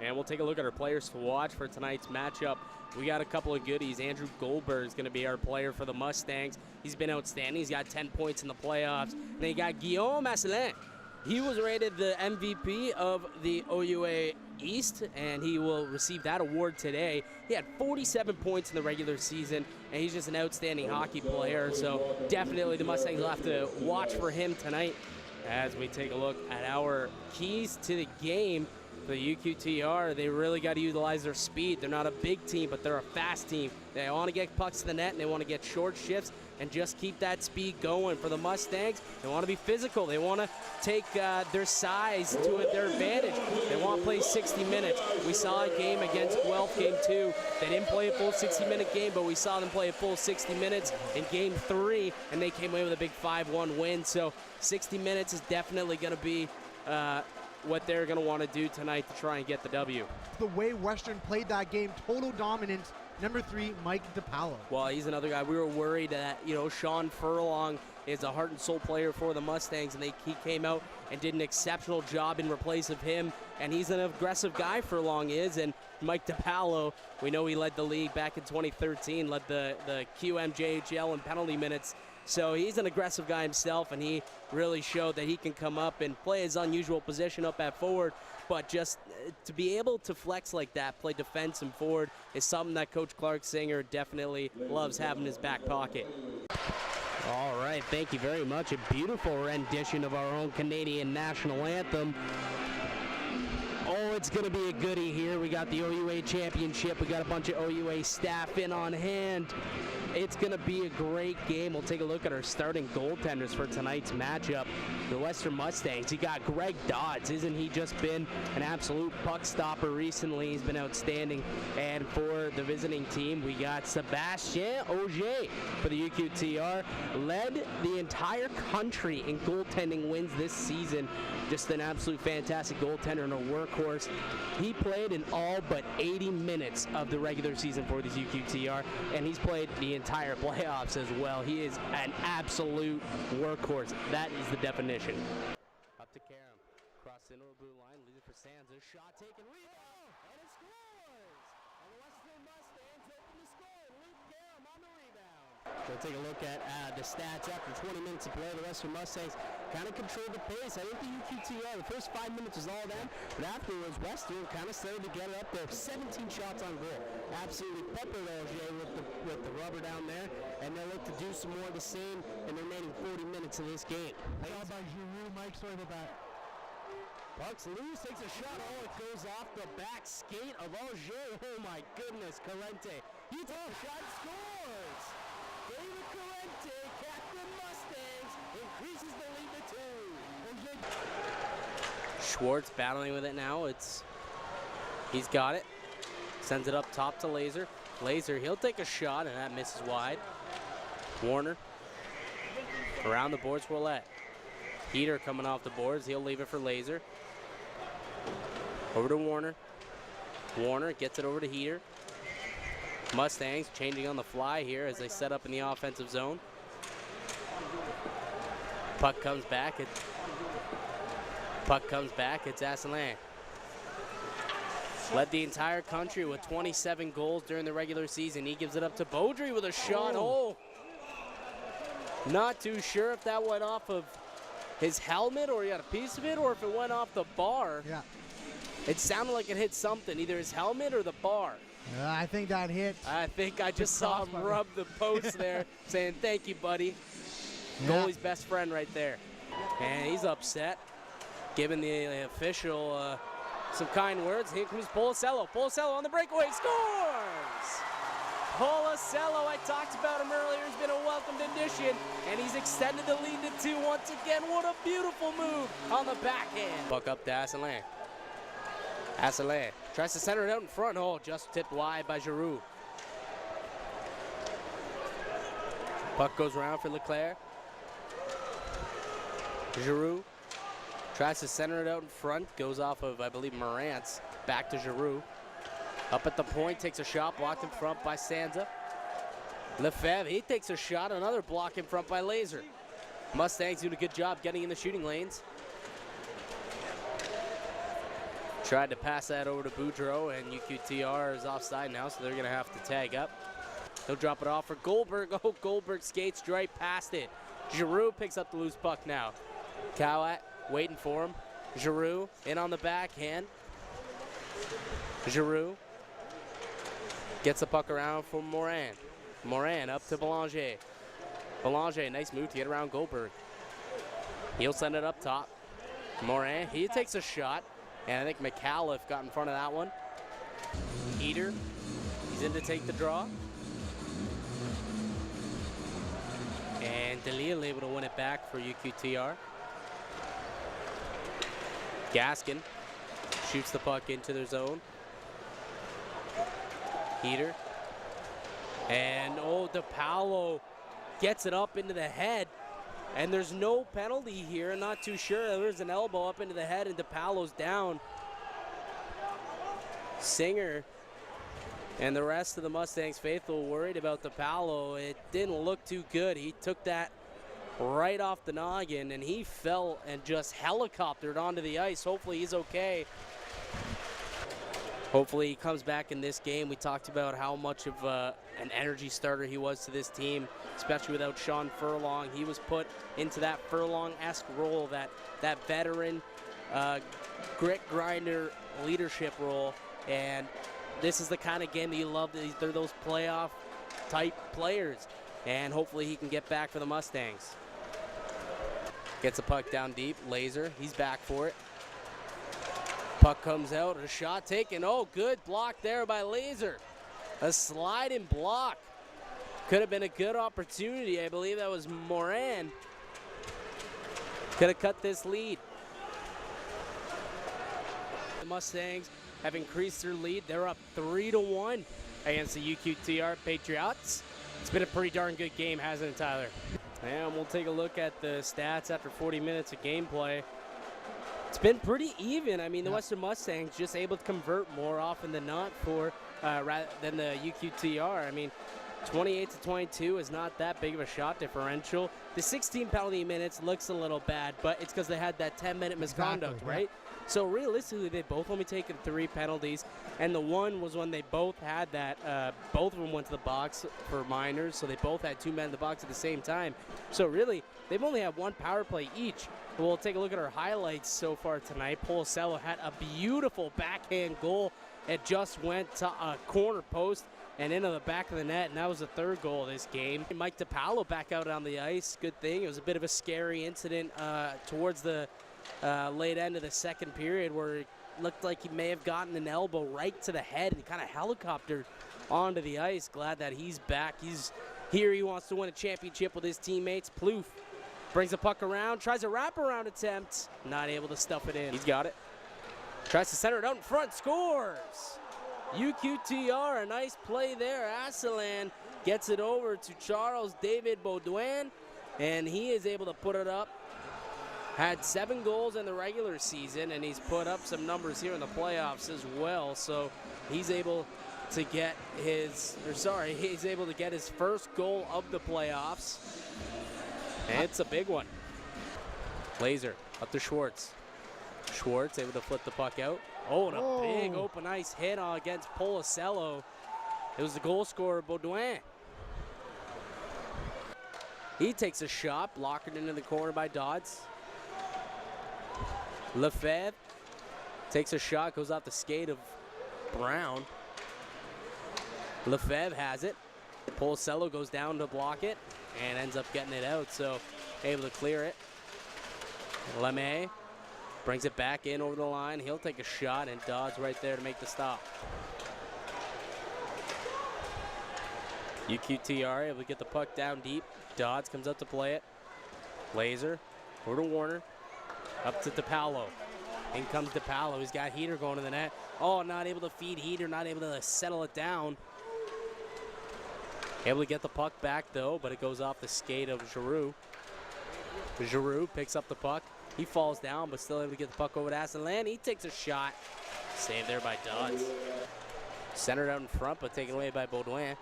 And we'll take a look at our players to watch for tonight's matchup. We got a couple of goodies. Andrew Goldberg is going to be our player for the Mustangs. He's been outstanding. He's got 10 points in the playoffs. And then you got Guillaume Asselin. He was rated the MVP of the OUA East, and he will receive that award today. He had 47 points in the regular season, and he's just an outstanding hockey player. So definitely the Mustangs will have to watch for him tonight as we take a look at our keys to the game. For the UQTR, they really got to utilize their speed. They're not a big team, but they're a fast team. They want to get pucks to the net, and they want to get short shifts and just keep that speed going. For the Mustangs, they want to be physical. They want to take their size to their advantage. They want to play 60 minutes. We saw a game against Guelph, Game 2. They didn't play a full 60-minute game, but we saw them play a full 60 minutes in Game 3, and they came away with a big 5-1 win. So 60 minutes is definitely going to be what they're going to want to do tonight to try and get the W. The way Western played that game, total dominance. Number 3, Mike DiPaolo. Well, he's another guy. We were worried that, Sean Furlong is a heart and soul player for the Mustangs, and he came out and did an exceptional job in replace of him. And he's an aggressive guy, Furlong is. And Mike DiPaolo, we know he led the league back in 2013, led the QMJHL in penalty minutes. So he's an aggressive guy himself, and he really showed that he can come up and play his unusual position up at forward. But just to be able to flex like that, play defense and forward, is something that Coach Clark Singer definitely loves having in his back pocket. All right, thank you very much. A beautiful rendition of our own Canadian national anthem. Oh, it's going to be a goodie here. We got the OUA championship. We got a bunch of OUA staff in on hand. It's going to be a great game. We'll take a look at our starting goaltenders for tonight's matchup. The Western Mustangs, you got Greg Dodds. Isn't he just been an absolute puck stopper recently? He's been outstanding. And for the visiting team, we got Sebastien Auger for the UQTR. Led the entire country in goaltending wins this season. Just an absolute fantastic goaltender and a workhorse. He played in all but 80 minutes of the regular season for this UQTR, and he's played the entire playoffs as well. He is an absolute workhorse. That is the definition. Up to Karam. Cross into the blue line, leads it for Sansa. Shot taken, rebound, and it scores! And the Western Mustangs open to score. Luke Karam on the rebound. So take a look at the stats after 20 minutes of play. The Western Mustangs kind of controlled the pace. I think the UQTR, the first 5 minutes was all them, but afterwards, Western kind of started to get it up there. 17 shots on goal. Absolutely peppered Auger with the rubber down there, and they'll look to do some more of the same in the remaining 40 minutes of this game. Shot by Giroux, Mike, sorry about that. Pucks loose, takes a shot. Oh, it goes off the back skate of Auger. Oh my goodness, Calente. He took a shot, scores! David Calente, Captain Mustangs, increases the lead to 2. Schwartz battling with it now. He's got it. Sends it up top to Laser. Laser, he'll take a shot, and that misses wide. Warner. Around the boards, Willette. Heater coming off the boards. He'll leave it for Laser. Over to Warner. Warner gets it over to Heater. Mustangs changing on the fly here as they set up in the offensive zone. Puck comes back. It's Asselin. Led the entire country with 27 goals during the regular season. He gives it up to Beaudry with a shot. Oh! Not too sure if that went off of his helmet or he got a piece of it, or if it went off the bar. Yeah. It sounded like it hit something, either his helmet or the bar. I think that hit. I think I just saw him rub the post there, saying, thank you, buddy. Yeah. Goalie's best friend right there. And he's upset, giving the official some kind words. Here comes Policello. Policello on the breakaway, scores! Policello, I talked about him earlier, he's been a welcomed addition, and he's extended the lead to 2 once again. What a beautiful move on the backhand. Puck up to Asselin. Asselin tries to center it out in front. Oh, just tipped wide by Giroux. Puck goes around for Leclerc. Giroux tries to center it out in front. Goes off of, I believe, Morantz. Back to Giroux. Up at the point, takes a shot, blocked in front by Sansa. Lefebvre, he takes a shot, another block in front by Laser. Mustangs doing a good job getting in the shooting lanes. Tried to pass that over to Boudreau, and UQTR is offside now, so they're going to have to tag up. He'll drop it off for Goldberg. Oh, Goldberg skates right past it. Giroux picks up the loose puck now. Cowat waiting for him. Giroux in on the backhand. Giroux gets the puck around for Morin. Morin up to Belanger. Belanger, nice move to get around Goldberg. He'll send it up top. Morin, he takes a shot. And I think McAuliffe got in front of that one. Eater, he's in to take the draw. And DeLille able to win it back for UQTR. Gaskin shoots the puck into their zone. Eater. And oh, DePaolo gets it up into the head. And there's no penalty here. Not too sure. There's an elbow up into the head, and DePaolo's down. Singer and the rest of the Mustangs faithful worried about DePaolo. It didn't look too good. He took that right off the noggin, and he fell and just helicoptered onto the ice. Hopefully he's okay. Hopefully he comes back in this game. We talked about how much of an energy starter he was to this team, especially without Sean Furlong. He was put into that Furlong-esque role, that veteran grit grinder leadership role. And this is the kind of game that you love. They're those playoff type players. And hopefully he can get back for the Mustangs. Gets a puck down deep. Laser, he's back for it. Puck comes out, a shot taken. Oh, good block there by Laser. A sliding block. Could have been a good opportunity. I believe that was Morin. Could have cut this lead. The Mustangs have increased their lead. They're up 3-1 against the UQTR Patriots. It's been a pretty darn good game, hasn't it, Tyler? And we'll take a look at the stats after 40 minutes of gameplay. It's been pretty even. I mean, the Western Mustangs just able to convert more often than not rather than the UQTR. I mean, 28-22 is not that big of a shot differential. The 16 penalty minutes looks a little bad, but it's because they had that 10-minute misconduct, Exactly, right? So realistically, they both only taken 3 penalties, and the one was when they both had that. Both of them went to the box for minors, so they both had 2 men in the box at the same time. So really, they've only had 1 power play each. We'll take a look at our highlights so far tonight. Policello had a beautiful backhand goal. It just went to a corner post and into the back of the net, and that was the 3rd goal of this game. Mike DePaolo back out on the ice. Good thing. It was a bit of a scary incident towards the late end of the 2nd period where it looked like he may have gotten an elbow right to the head and kind of helicoptered onto the ice. Glad that he's back. He's here. He wants to win a championship with his teammates. Plouffe brings the puck around, tries a wraparound attempt, not able to stuff it in. He's got it. Tries to center it out in front, scores! UQTR, a nice play there. Asselan gets it over to Charles David Baudouin, and he is able to put it up. Had 7 goals in the regular season, and he's put up some numbers here in the playoffs as well. So he's able to get his first goal of the playoffs. And it's a big one. Laser up to Schwartz. Schwartz able to flip the puck out. Oh, and a big open ice hit against Policello. It was the goal scorer, Baudouin. He takes a shot, blocked into the corner by Dodds. Lefebvre takes a shot, goes off the skate of Brown. Lefebvre has it. Policello goes down to block it and ends up getting it out, so able to clear it. LeMay brings it back in over the line. He'll take a shot, and Dodds right there to make the stop. UQTR able to get the puck down deep. Dodds comes up to play it. Laser over to Warner. Up to DePaolo. In comes DePaolo. He's got Heater going to the net. Oh, not able to feed Heater, not able to settle it down. Able to get the puck back, though, but it goes off the skate of Giroux. Giroux picks up the puck. He falls down, but still able to get the puck over to Asselan. He takes a shot. Saved there by Dodds. Centered out in front, but taken away by Baudouin.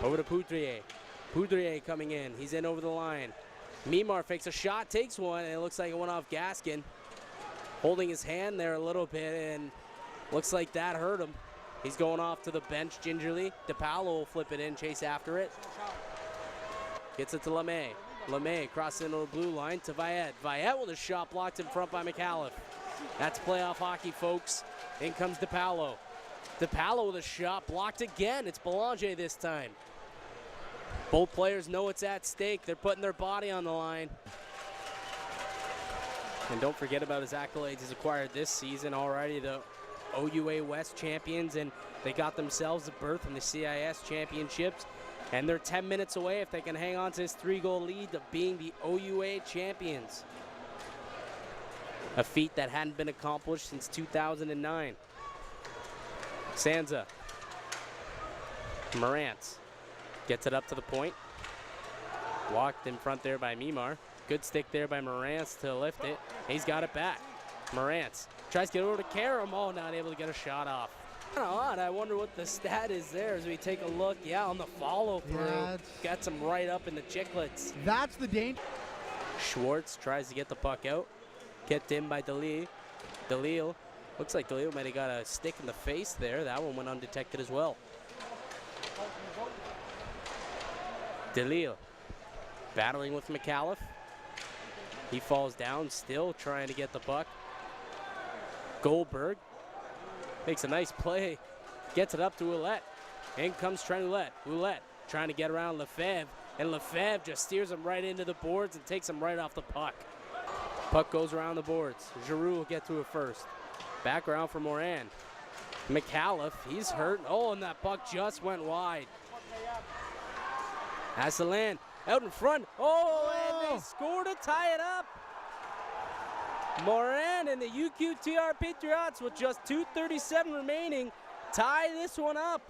Over to Poudrier. Poudrier coming in. He's in over the line. Mimar fakes a shot, takes one, and it looks like it went off Gaskin. holding his hand there a little bit, and looks like that hurt him. He's going off to the bench gingerly. DePaulo will flip it in, chase after it. Gets it to LeMay. LeMay crosses into the blue line to Viet. Viet with a shot blocked in front by McAuliffe. That's playoff hockey, folks. In comes DePaulo. DePaulo with a shot blocked again. It's Belanger this time. Both players know it's at stake. They're putting their body on the line. And don't forget about his accolades he's acquired this season already. The OUA West champions, and they got themselves a berth in the CIS championships. And they're 10 minutes away, if they can hang on to this 3-goal lead, of being the OUA champions. A feat that hadn't been accomplished since 2009. Sansa. Morantz gets it up to the point. Walked in front there by Mimar. Good stick there by Morantz to lift it. He's got it back. Morantz tries to get over to Karam. Oh, not able to get a shot off. Kind of odd. I wonder what the stat is there as we take a look. Yeah, on the follow through. Yeah, got some right up in the chicklets. That's the danger. Schwartz tries to get the puck out. Kept in by Dalil. Looks like Dalil might have got a stick in the face there. That one went undetected as well. Dalil battling with McAuliffe. He falls down, still trying to get the puck. Goldberg makes a nice play, gets it up to Ouellette. In comes Trent Ouellette. Ouellette trying to get around Lefebvre, and Lefebvre just steers him right into the boards and takes him right off the puck. Puck goes around the boards. Giroux will get to it first. Back around for Moran. McAuliffe, he's hurt. Oh, and that puck just went wide. Asselin out in front. Oh, and they score to tie it up. Moran and the UQTR Patriots with just 2:37 remaining tie this one up.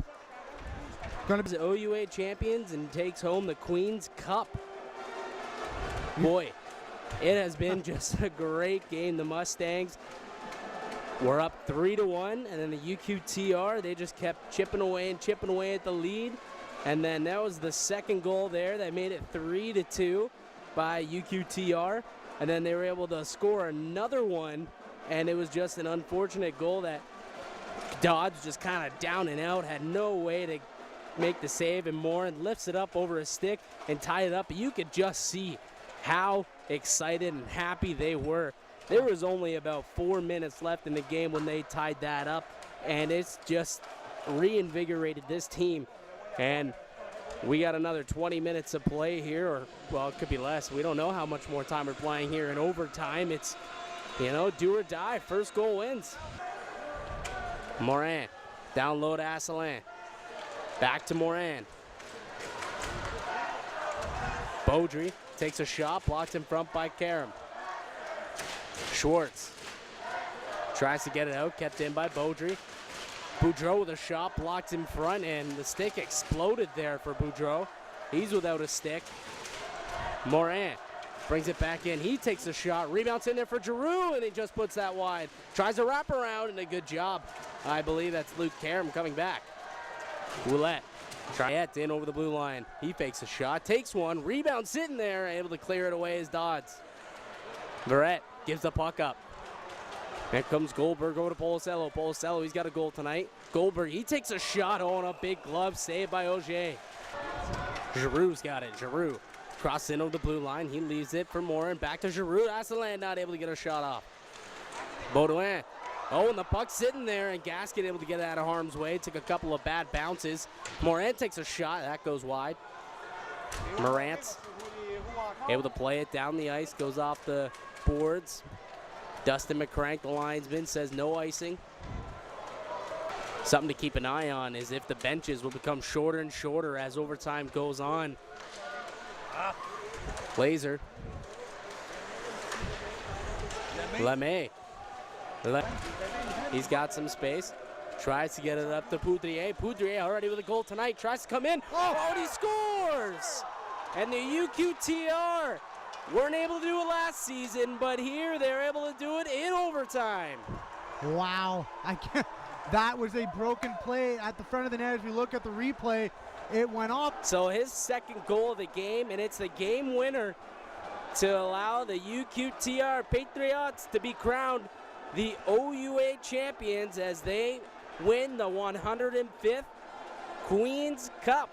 The OUA champions and takes home the Queen's Cup. Boy, it has been just a great game. The Mustangs were up 3-1, and then the UQTR, they just kept chipping away at the lead. And then that was the second goal there that made it 3-2 by UQTR. And then they were able to score another one, and it was just an unfortunate goal that Dodds just kind of down and out, had no way to make the save, and Moran lifts it up over his stick and tied it up. You could just see how excited and happy they were. There was only about 4 minutes left in the game when they tied that up, and it's just reinvigorated this team. And we got another 20 minutes of play here, or, well, it could be less. We don't know how much more time we're playing here in overtime. It's, you know, do or die. First goal wins. Moran, down low to Asselin. Back to Moran. Beaudry takes a shot, blocked in front by Karam. Schwartz tries to get it out, kept in by Beaudry. Boudreau with a shot, blocked in front, and the stick exploded there for Boudreau. He's without a stick. Moran brings it back in. He takes a shot, rebounds in there for Giroux, and he just puts that wide. Tries to wrap around, and a good job. I believe that's Luke Karam coming back. Ouellette tries in over the blue line. He fakes a shot, takes one, rebound sitting there, able to clear it away as Dodds. Verrett gives the puck up. Here comes Goldberg over to Policello. Policello, he's got a goal tonight. Goldberg, he takes a shot on a big glove, saved by Auger. Giroux's got it. Giroux crosses in over the blue line. He leaves it for Moran. Back to Giroux. Asselin not able to get a shot off. Baudouin. Oh, and the puck's sitting there, and Gasket able to get it out of harm's way. Took a couple of bad bounces. Moran takes a shot. That goes wide. Morantz able to play it down the ice. Goes off the boards. Dustin McCrank, the linesman, says no icing. Something to keep an eye on is if the benches will become shorter and shorter as overtime goes on. Glazer. LeMay. He's got some space. Tries to get it up to Poudrier. Poudrier already with a goal tonight. Tries to come in. Oh, and he scores! And the UQTR weren't able to do it last season, but here they're able to do it in overtime. Wow. That was a broken play at the front of the net. As we look at the replay, it went off. So his second goal of the game, and it's the game winner to allow the UQTR Patriots to be crowned the OUA champions as they win the 105th Queen's Cup.